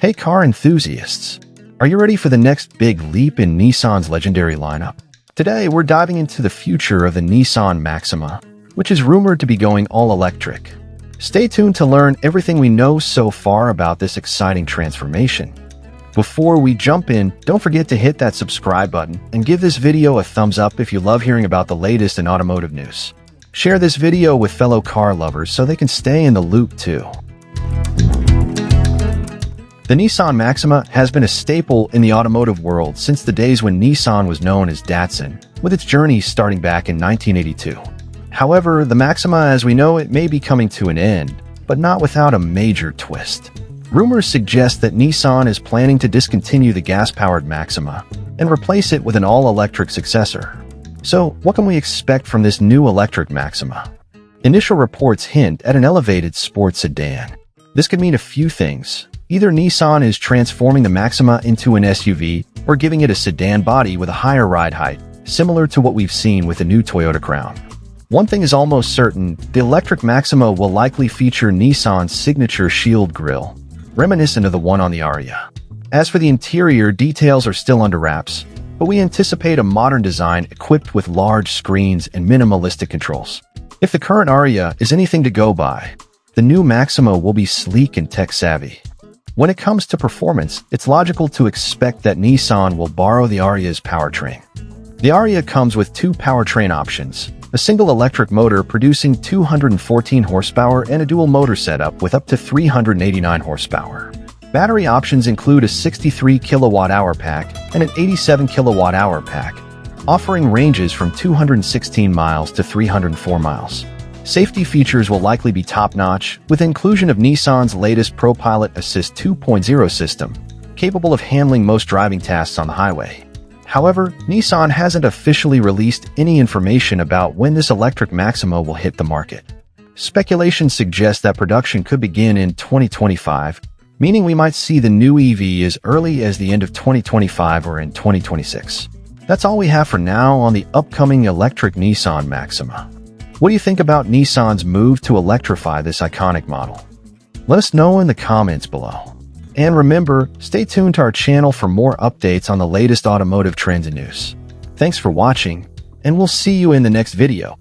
Hey car enthusiasts! Are you ready for the next big leap in Nissan's legendary lineup? Today, we're diving into the future of the Nissan Maxima, which is rumored to be going all electric. Stay tuned to learn everything we know so far about this exciting transformation. Before we jump in, don't forget to hit that subscribe button and give this video a thumbs up if you love hearing about the latest in automotive news. Share this video with fellow car lovers so they can stay in the loop too. The Nissan Maxima has been a staple in the automotive world since the days when Nissan was known as Datsun, with its journey starting back in 1982. However, the Maxima as we know it may be coming to an end, but not without a major twist. Rumors suggest that Nissan is planning to discontinue the gas-powered Maxima and replace it with an all-electric successor. So, what can we expect from this new electric Maxima? Initial reports hint at an elevated sports sedan. This could mean a few things. Either Nissan is transforming the Maxima into an SUV or giving it a sedan body with a higher ride height, similar to what we've seen with the new Toyota Crown. One thing is almost certain, the electric Maxima will likely feature Nissan's signature shield grille, reminiscent of the one on the Ariya. As for the interior, details are still under wraps, but we anticipate a modern design equipped with large screens and minimalistic controls. If the current Ariya is anything to go by, the new Maxima will be sleek and tech-savvy. When it comes to performance, it's logical to expect that Nissan will borrow the Ariya's powertrain. The Ariya comes with two powertrain options, a single electric motor producing 214 horsepower and a dual motor setup with up to 389 horsepower. Battery options include a 63 kWh pack and an 87 kWh pack, offering ranges from 216 miles to 304 miles. Safety features will likely be top-notch, with inclusion of Nissan's latest ProPilot Assist 2.0 system, capable of handling most driving tasks on the highway. However, Nissan hasn't officially released any information about when this electric Maxima will hit the market. Speculation suggests that production could begin in 2025, meaning we might see the new EV as early as the end of 2025 or in 2026. That's all we have for now on the upcoming electric Nissan Maxima. What do you think about Nissan's move to electrify this iconic model? Let us know in the comments below. And remember, stay tuned to our channel for more updates on the latest automotive trends and news. Thanks for watching, and we'll see you in the next video.